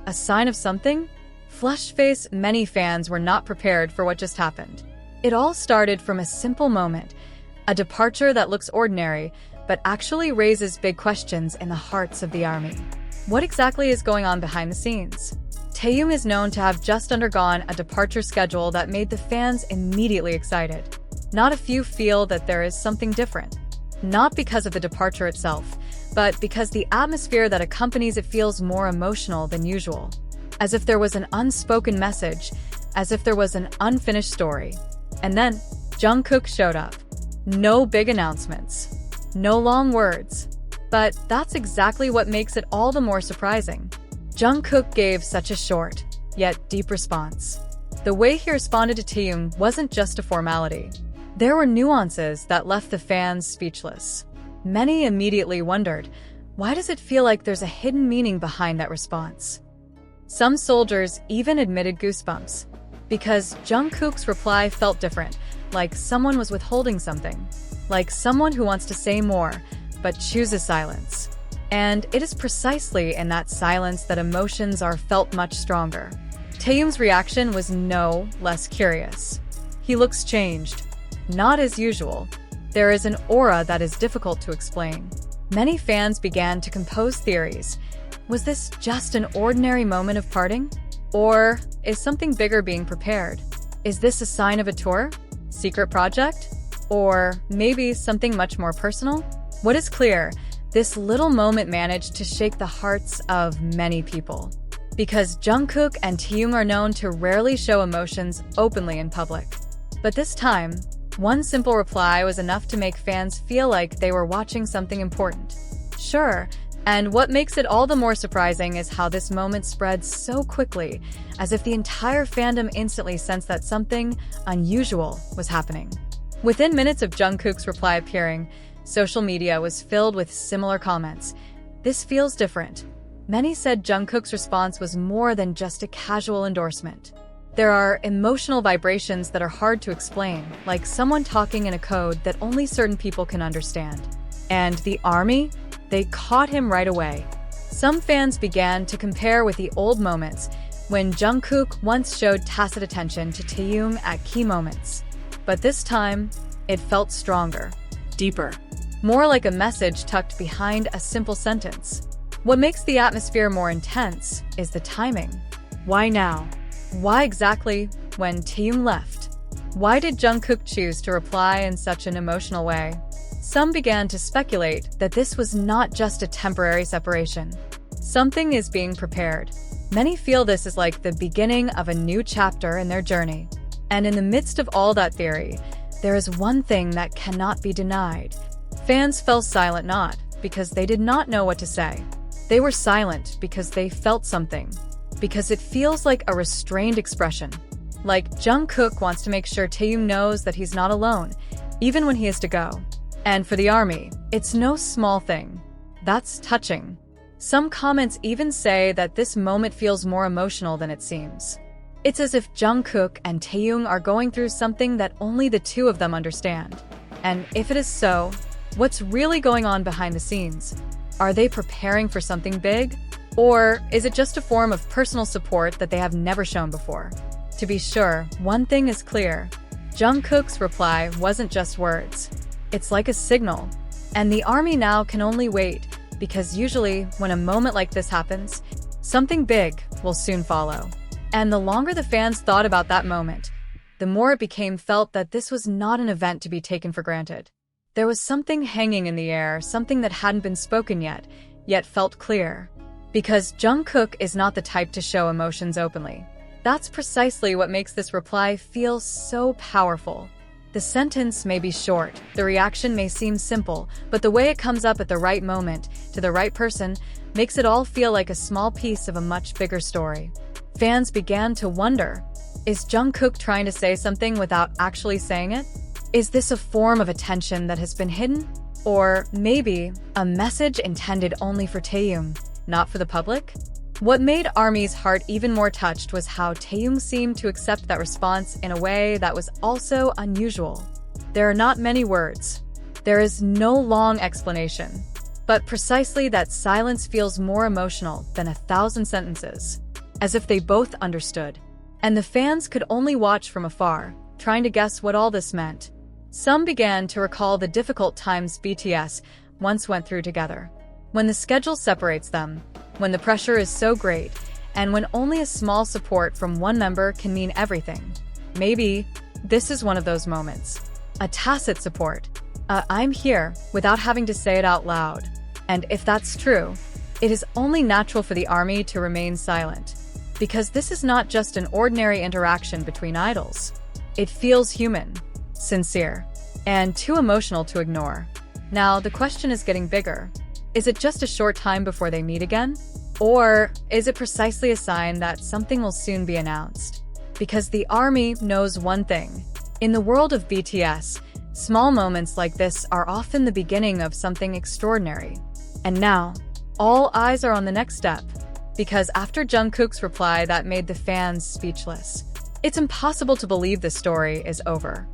A sign of something? Flushed face, many fans were not prepared for what just happened. It all started from a simple moment, a departure that looks ordinary, but actually raises big questions in the hearts of the ARMY. What exactly is going on behind the scenes? Taehyung is known to have just undergone a departure schedule that made the fans immediately excited. Not a few feel that there is something different. Not because of the departure itself, but because the atmosphere that accompanies it feels more emotional than usual. As if there was an unspoken message, as if there was an unfinished story. And then, Jungkook showed up. No big announcements. No long words. But that's exactly what makes it all the more surprising. Jungkook gave such a short, yet deep response. The way he responded to Taehyung wasn't just a formality. There were nuances that left the fans speechless. Many immediately wondered, why does it feel like there's a hidden meaning behind that response? Some soldiers even admitted goosebumps, because Jungkook's reply felt different, like someone was withholding something, like someone who wants to say more, but chooses silence. And it is precisely in that silence that emotions are felt much stronger. Taehyung's reaction was no less curious. He looks changed. Not as usual. There is an aura that is difficult to explain. Many fans began to compose theories. Was this just an ordinary moment of parting? Or is something bigger being prepared? Is this a sign of a tour? Secret project? Or maybe something much more personal? What is clear, this little moment managed to shake the hearts of many people. Because Jungkook and Taehyung are known to rarely show emotions openly in public. But this time, one simple reply was enough to make fans feel like they were watching something important. Sure, and what makes it all the more surprising is how this moment spread so quickly, as if the entire fandom instantly sensed that something unusual was happening. Within minutes of Jungkook's reply appearing, social media was filled with similar comments. This feels different. Many said Jungkook's response was more than just a casual endorsement. There are emotional vibrations that are hard to explain, like someone talking in a code that only certain people can understand. And the ARMY? They caught him right away. Some fans began to compare with the old moments when Jungkook once showed tacit attention to Taehyung at key moments. But this time, it felt stronger, deeper, more like a message tucked behind a simple sentence. What makes the atmosphere more intense is the timing. Why now? Why exactly when Taehyung left? Why did Jungkook choose to reply in such an emotional way? Some began to speculate that this was not just a temporary separation. Something is being prepared. Many feel this is like the beginning of a new chapter in their journey. And in the midst of all that theory, there is one thing that cannot be denied. Fans fell silent not because they did not know what to say. They were silent because they felt something. Because it feels like a restrained expression. Like Jungkook wants to make sure Taehyung knows that he's not alone, even when he is to go. And for the ARMY, it's no small thing. That's touching. Some comments even say that this moment feels more emotional than it seems. It's as if Jungkook and Taehyung are going through something that only the two of them understand. And if it is so, what's really going on behind the scenes? Are they preparing for something big? Or is it just a form of personal support that they have never shown before? To be sure, one thing is clear. Jungkook's reply wasn't just words. It's like a signal. And the ARMY now can only wait, because usually, when a moment like this happens, something big will soon follow. And the longer the fans thought about that moment, the more it became felt that this was not an event to be taken for granted. There was something hanging in the air, something that hadn't been spoken yet felt clear. Because Jungkook is not the type to show emotions openly. That's precisely what makes this reply feel so powerful. The sentence may be short, the reaction may seem simple, but the way it comes up at the right moment, to the right person, makes it all feel like a small piece of a much bigger story. Fans began to wonder, is Jungkook trying to say something without actually saying it? Is this a form of attention that has been hidden? Or maybe a message intended only for Taehyung, not for the public? What made ARMY's heart even more touched was how Taehyung seemed to accept that response in a way that was also unusual. There are not many words. There is no long explanation. But precisely that silence feels more emotional than 1,000 sentences. as if they both understood. And the fans could only watch from afar, trying to guess what all this meant. Some began to recall the difficult times BTS once went through together. When the schedule separates them, when the pressure is so great, and when only a small support from one member can mean everything. Maybe this is one of those moments. A tacit support. I'm here, without having to say it out loud. And if that's true, it is only natural for the ARMY to remain silent. Because this is not just an ordinary interaction between idols. It feels human, sincere, and too emotional to ignore. Now, the question is getting bigger. Is it just a short time before they meet again? Or is it precisely a sign that something will soon be announced? Because the ARMY knows one thing. In the world of BTS, small moments like this are often the beginning of something extraordinary. And now, all eyes are on the next step. Because after Jungkook's reply that made the fans speechless, it's impossible to believe the story is over.